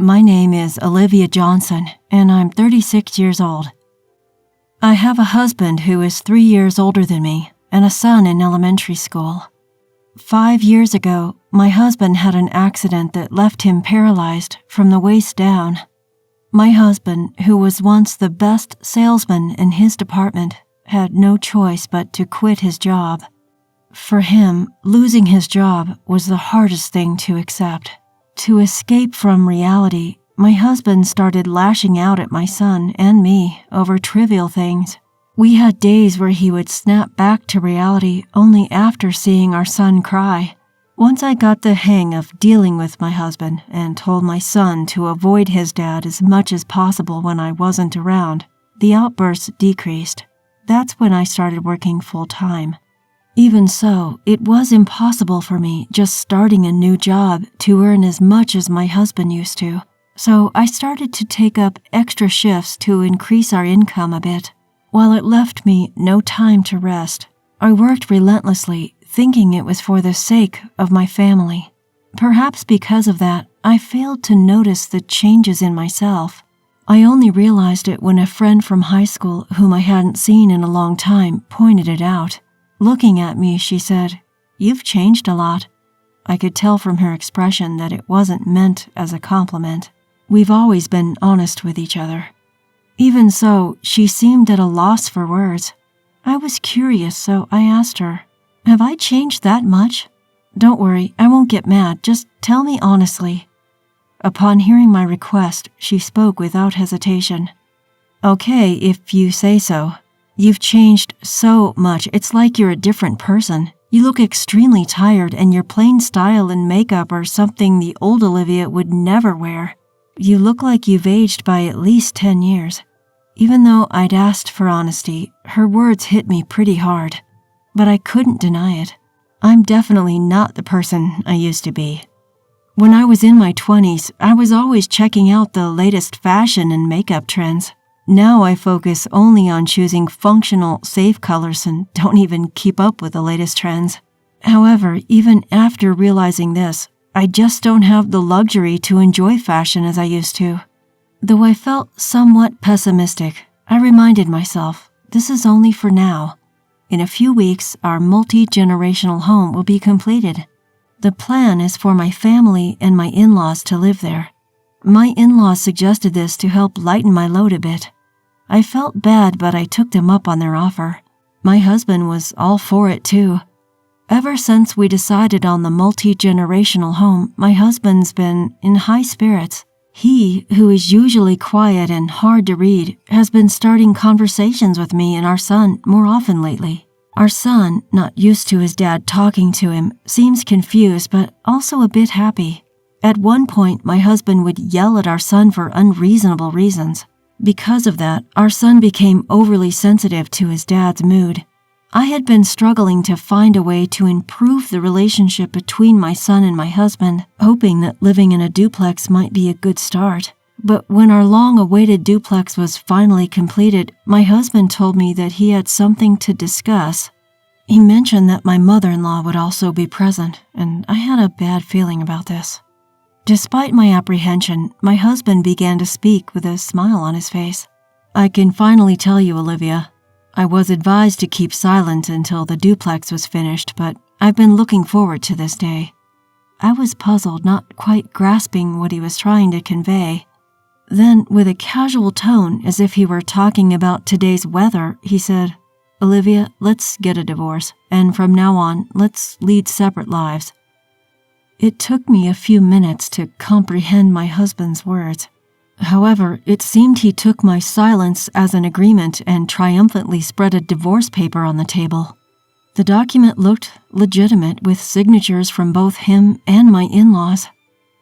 My name is Olivia Johnson, and I'm 36 years old. I have a husband who is 3 years older than me and a son in elementary school. 5 years ago, my husband had an accident that left him paralyzed from the waist down. My husband, who was once the best salesman in his department, had no choice but to quit his job. For him, losing his job was the hardest thing to accept. To escape from reality, my husband started lashing out at my son and me over trivial things. We had days where he would snap back to reality only after seeing our son cry. Once I got the hang of dealing with my husband and told my son to avoid his dad as much as possible when I wasn't around, the outbursts decreased. That's when I started working full-time. Even so, it was impossible for me just starting a new job to earn as much as my husband used to. So I started to take up extra shifts to increase our income a bit. While it left me no time to rest, I worked relentlessly, thinking it was for the sake of my family. Perhaps because of that, I failed to notice the changes in myself. I only realized it when a friend from high school whom I hadn't seen in a long time pointed it out. Looking at me, she said, "You've changed a lot." I could tell from her expression that it wasn't meant as a compliment. We've always been honest with each other. Even so, she seemed at a loss for words. I was curious, so I asked her, "Have I changed that much?" "Don't worry, I won't get mad. Just tell me honestly." Upon hearing my request, she spoke without hesitation. "Okay, if you say so. You've changed so much. It's like you're a different person. You look extremely tired, and your plain style and makeup are something the old Olivia would never wear. You look like you've aged by at least 10 years. Even though I'd asked for honesty, her words hit me pretty hard. But I couldn't deny it. I'm definitely not the person I used to be. When I was in my 20s, I was always checking out the latest fashion and makeup trends. Now I focus only on choosing functional, safe colors and don't even keep up with the latest trends. However, even after realizing this, I just don't have the luxury to enjoy fashion as I used to. Though I felt somewhat pessimistic, I reminded myself, this is only for now. In a few weeks, our multi-generational home will be completed. The plan is for my family and my in-laws to live there. My in-laws suggested this to help lighten my load a bit. I felt bad, but I took them up on their offer. My husband was all for it too. Ever since we decided on the multi-generational home, my husband's been in high spirits. He, who is usually quiet and hard to read, has been starting conversations with me and our son more often lately. Our son, not used to his dad talking to him, seems confused but also a bit happy. At one point, my husband would yell at our son for unreasonable reasons. Because of that, our son became overly sensitive to his dad's mood. I had been struggling to find a way to improve the relationship between my son and my husband, hoping that living in a duplex might be a good start. But when our long-awaited duplex was finally completed, my husband told me that he had something to discuss. He mentioned that my mother-in-law would also be present, and I had a bad feeling about this. Despite my apprehension, my husband began to speak with a smile on his face. "I can finally tell you, Olivia. I was advised to keep silent until the duplex was finished, but I've been looking forward to this day." I was puzzled, not quite grasping what he was trying to convey. Then, with a casual tone, as if he were talking about today's weather, he said, "Olivia, let's get a divorce, and from now on, let's lead separate lives." It took me a few minutes to comprehend my husband's words. However, it seemed he took my silence as an agreement and triumphantly spread a divorce paper on the table. The document looked legitimate, with signatures from both him and my in-laws.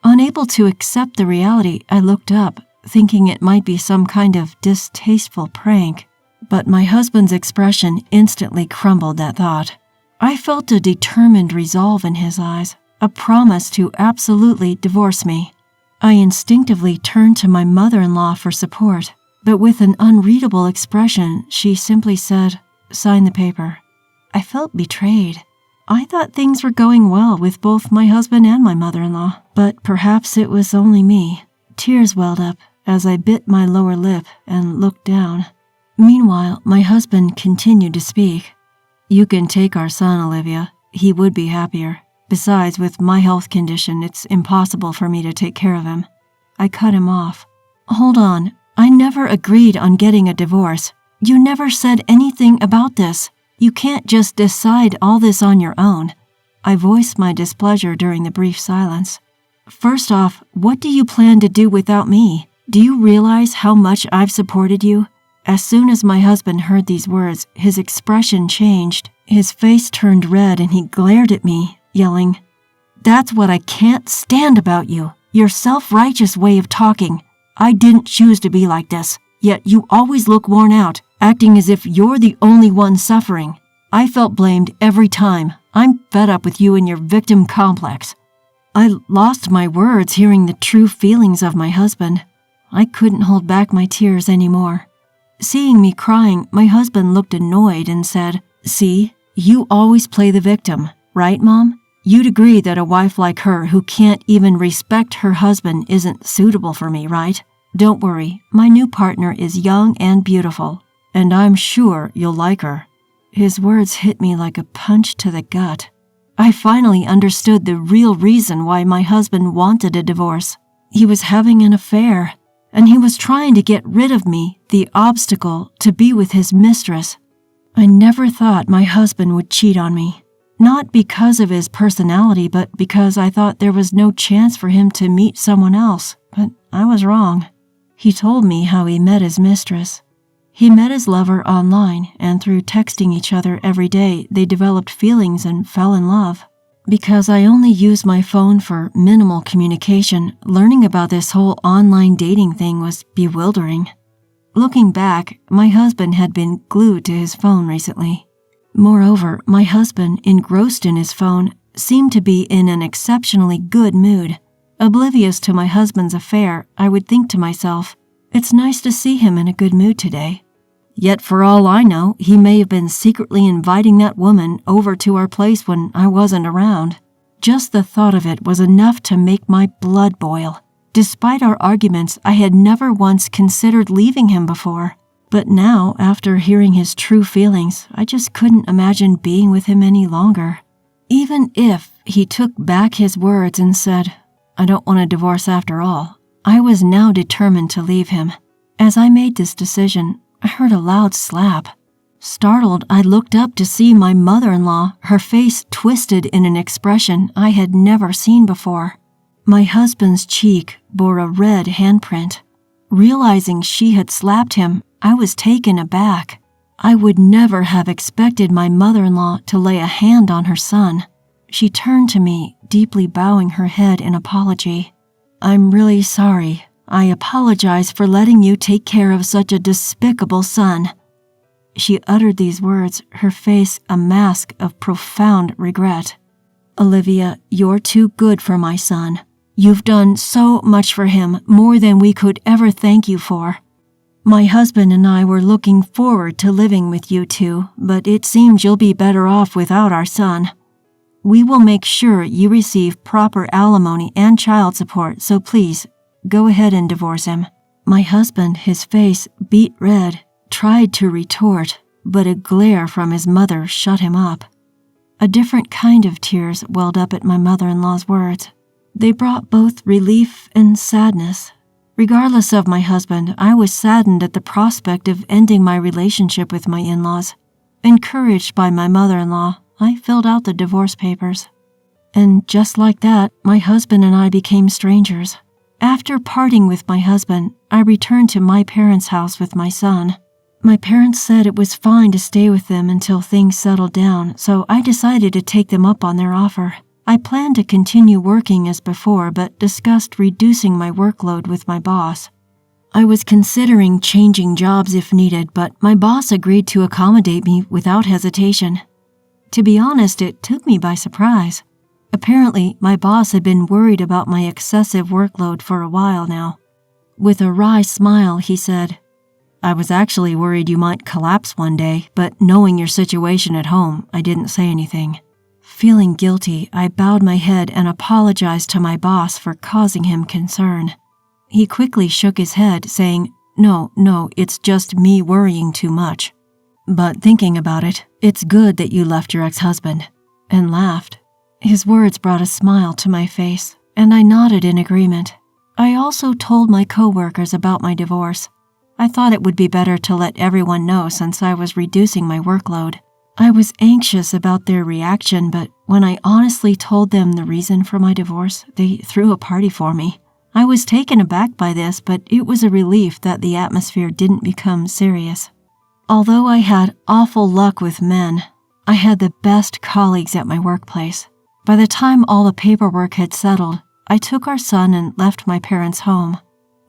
Unable to accept the reality, I looked up, thinking it might be some kind of distasteful prank. But my husband's expression instantly crumbled that thought. I felt a determined resolve in his eyes, a promise to absolutely divorce me. I instinctively turned to my mother-in-law for support, but with an unreadable expression, she simply said, "Sign the paper." I felt betrayed. I thought things were going well with both my husband and my mother-in-law, but perhaps it was only me. Tears welled up as I bit my lower lip and looked down. Meanwhile, my husband continued to speak. "You can take our son, Olivia. He would be happier. Besides, with my health condition, it's impossible for me to take care of him." I cut him off. "Hold on. I never agreed on getting a divorce. You never said anything about this. You can't just decide all this on your own." I voiced my displeasure during the brief silence. "First off, what do you plan to do without me? Do you realize how much I've supported you?" As soon as my husband heard these words, his expression changed. His face turned red and he glared at me, yelling, "That's what I can't stand about you. Your self-righteous way of talking. I didn't choose to be like this, yet you always look worn out, acting as if you're the only one suffering. I felt blamed every time. I'm fed up with you and your victim complex." I lost my words hearing the true feelings of my husband. I couldn't hold back my tears anymore. Seeing me crying, my husband looked annoyed and said, "See, you always play the victim, right, Mom? You'd agree that a wife like her who can't even respect her husband isn't suitable for me, right? Don't worry, my new partner is young and beautiful, and I'm sure you'll like her." His words hit me like a punch to the gut. I finally understood the real reason why my husband wanted a divorce. He was having an affair, and he was trying to get rid of me, the obstacle to be with his mistress. I never thought my husband would cheat on me. Not because of his personality, but because I thought there was no chance for him to meet someone else. But I was wrong. He told me how he met his mistress. He met his lover online, and through texting each other every day, they developed feelings and fell in love. Because I only use my phone for minimal communication, learning about this whole online dating thing was bewildering. Looking back, my husband had been glued to his phone recently. Moreover, my husband, engrossed in his phone, seemed to be in an exceptionally good mood. Oblivious to my husband's affair, I would think to myself, "It's nice to see him in a good mood today." Yet for all I know, he may have been secretly inviting that woman over to our place when I wasn't around. Just the thought of it was enough to make my blood boil. Despite our arguments, I had never once considered leaving him before. But now, after hearing his true feelings, I just couldn't imagine being with him any longer. Even if he took back his words and said, "I don't want a divorce after all," I was now determined to leave him. As I made this decision, I heard a loud slap. Startled, I looked up to see my mother-in-law, her face twisted in an expression I had never seen before. My husband's cheek bore a red handprint. Realizing she had slapped him, I was taken aback. I would never have expected my mother-in-law to lay a hand on her son. She turned to me, deeply bowing her head in apology. "I'm really sorry. I apologize for letting you take care of such a despicable son." She uttered these words, her face a mask of profound regret. "Olivia, you're too good for my son. You've done so much for him, more than we could ever thank you for. My husband and I were looking forward to living with you two, but it seems you'll be better off without our son. We will make sure you receive proper alimony and child support, so please, go ahead and divorce him." My husband, his face beet red, tried to retort, but a glare from his mother shut him up. A different kind of tears welled up at my mother-in-law's words. They brought both relief and sadness. Regardless of my husband, I was saddened at the prospect of ending my relationship with my in-laws. Encouraged by my mother-in-law, I filled out the divorce papers. And just like that, my husband and I became strangers. After parting with my husband, I returned to my parents' house with my son. My parents said it was fine to stay with them until things settled down, so I decided to take them up on their offer. I planned to continue working as before, but discussed reducing my workload with my boss. I was considering changing jobs if needed, but my boss agreed to accommodate me without hesitation. To be honest, it took me by surprise. Apparently, my boss had been worried about my excessive workload for a while now. With a wry smile, he said, "I was actually worried you might collapse one day, but knowing your situation at home, I didn't say anything." Feeling guilty, I bowed my head and apologized to my boss for causing him concern. He quickly shook his head, saying, No, it's just me worrying too much. But thinking about it, it's good that you left your ex-husband," and laughed. His words brought a smile to my face, and I nodded in agreement. I also told my coworkers about my divorce. I thought it would be better to let everyone know since I was reducing my workload. I was anxious about their reaction, but when I honestly told them the reason for my divorce, they threw a party for me. I was taken aback by this, but it was a relief that the atmosphere didn't become serious. Although I had awful luck with men, I had the best colleagues at my workplace. By the time all the paperwork had settled, I took our son and left my parents' home.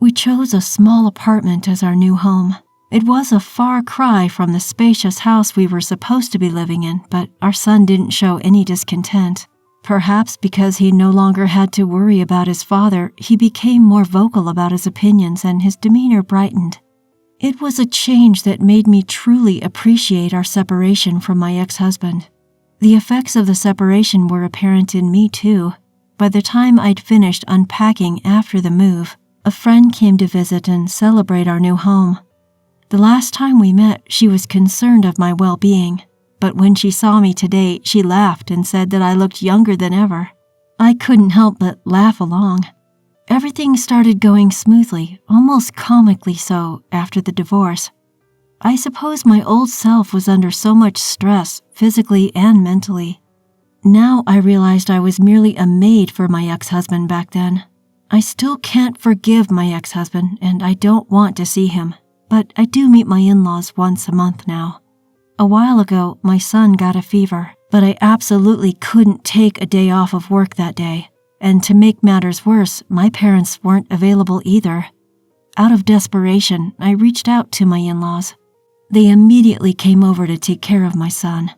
We chose a small apartment as our new home. It was a far cry from the spacious house we were supposed to be living in, but our son didn't show any discontent. Perhaps because he no longer had to worry about his father, he became more vocal about his opinions and his demeanor brightened. It was a change that made me truly appreciate our separation from my ex-husband. The effects of the separation were apparent in me too. By the time I'd finished unpacking after the move, a friend came to visit and celebrate our new home. The last time we met, she was concerned of my well-being, but when she saw me today, she laughed and said that I looked younger than ever. I couldn't help but laugh along. Everything started going smoothly, almost comically so, after the divorce. I suppose my old self was under so much stress, physically and mentally. Now I realized I was merely a maid for my ex-husband back then. I still can't forgive my ex-husband, and I don't want to see him, but I do meet my in-laws once a month now. A while ago, my son got a fever, but I absolutely couldn't take a day off of work that day. And to make matters worse, my parents weren't available either. Out of desperation, I reached out to my in-laws. They immediately came over to take care of my son.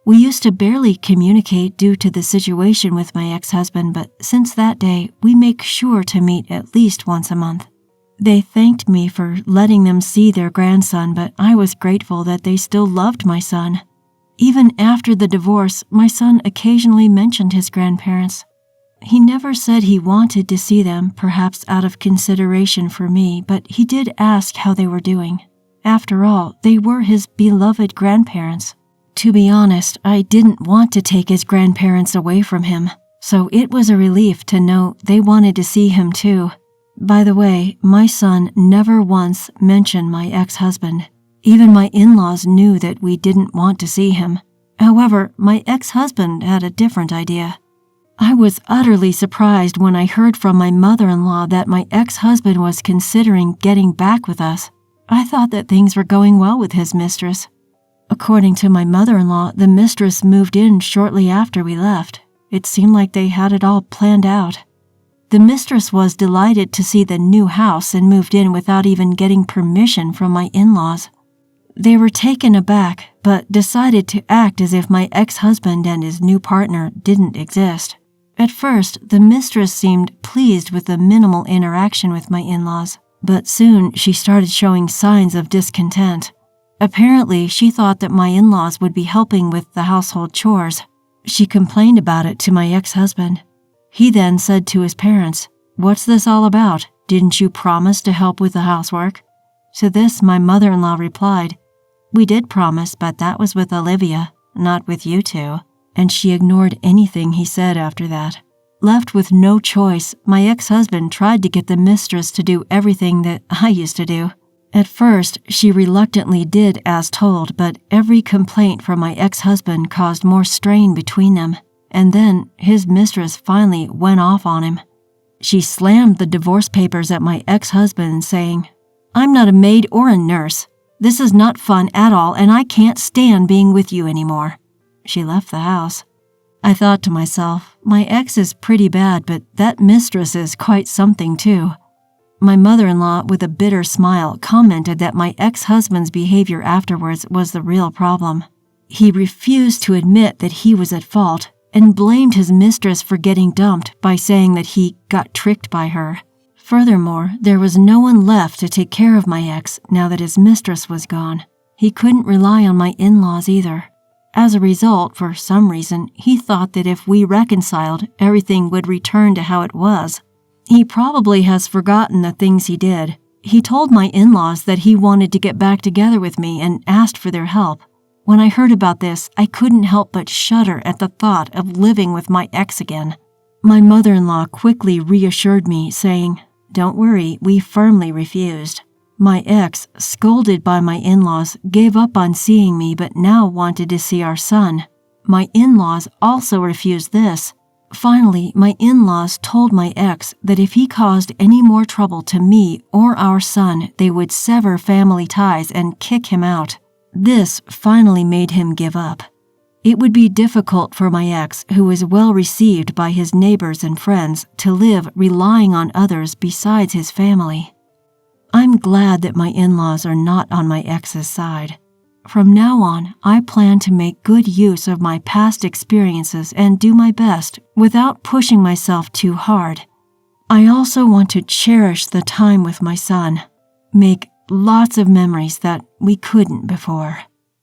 We used to barely communicate due to the situation with my ex-husband, but since that day, we make sure to meet at least once a month. They thanked me for letting them see their grandson, but I was grateful that they still loved my son. Even after the divorce, my son occasionally mentioned his grandparents. He never said he wanted to see them, perhaps out of consideration for me, but he did ask how they were doing. After all, they were his beloved grandparents. To be honest, I didn't want to take his grandparents away from him, so it was a relief to know they wanted to see him too. By the way, my son never once mentioned my ex-husband. Even my in-laws knew that we didn't want to see him. However, my ex-husband had a different idea. I was utterly surprised when I heard from my mother-in-law that my ex-husband was considering getting back with us. I thought that things were going well with his mistress. According to my mother-in-law, the mistress moved in shortly after we left. It seemed like they had it all planned out. The mistress was delighted to see the new house and moved in without even getting permission from my in-laws. They were taken aback, but decided to act as if my ex-husband and his new partner didn't exist. At first, the mistress seemed pleased with the minimal interaction with my in-laws, but soon she started showing signs of discontent. Apparently, she thought that my in-laws would be helping with the household chores. She complained about it to my ex-husband. He then said to his parents, "What's this all about? Didn't you promise to help with the housework?" To this, my mother-in-law replied, "We did promise, but that was with Olivia, not with you two." And she ignored anything he said after that. Left with no choice, my ex-husband tried to get the mistress to do everything that I used to do. At first, she reluctantly did as told, but every complaint from my ex-husband caused more strain between them, and then his mistress finally went off on him. She slammed the divorce papers at my ex-husband, saying, "I'm not a maid or a nurse. This is not fun at all, and I can't stand being with you anymore." She left the house. I thought to myself, my ex is pretty bad, but that mistress is quite something too. My mother-in-law, with a bitter smile, commented that my ex-husband's behavior afterwards was the real problem. He refused to admit that he was at fault and blamed his mistress for getting dumped by saying that he got tricked by her. Furthermore, there was no one left to take care of my ex now that his mistress was gone. He couldn't rely on my in-laws either. As a result, for some reason, he thought that if we reconciled, everything would return to how it was. He probably has forgotten the things he did. He told my in-laws that he wanted to get back together with me and asked for their help. When I heard about this, I couldn't help but shudder at the thought of living with my ex again. My mother-in-law quickly reassured me, saying, "Don't worry, we firmly refused." My ex, scolded by my in-laws, gave up on seeing me but now wanted to see our son. My in-laws also refused this. Finally, my in-laws told my ex that if he caused any more trouble to me or our son, they would sever family ties and kick him out. This finally made him give up. It would be difficult for my ex, who was well received by his neighbors and friends, to live relying on others besides his family. I'm glad that my in-laws are not on my ex's side. From now on, I plan to make good use of my past experiences and do my best without pushing myself too hard. I also want to cherish the time with my son, make lots of memories that we couldn't before.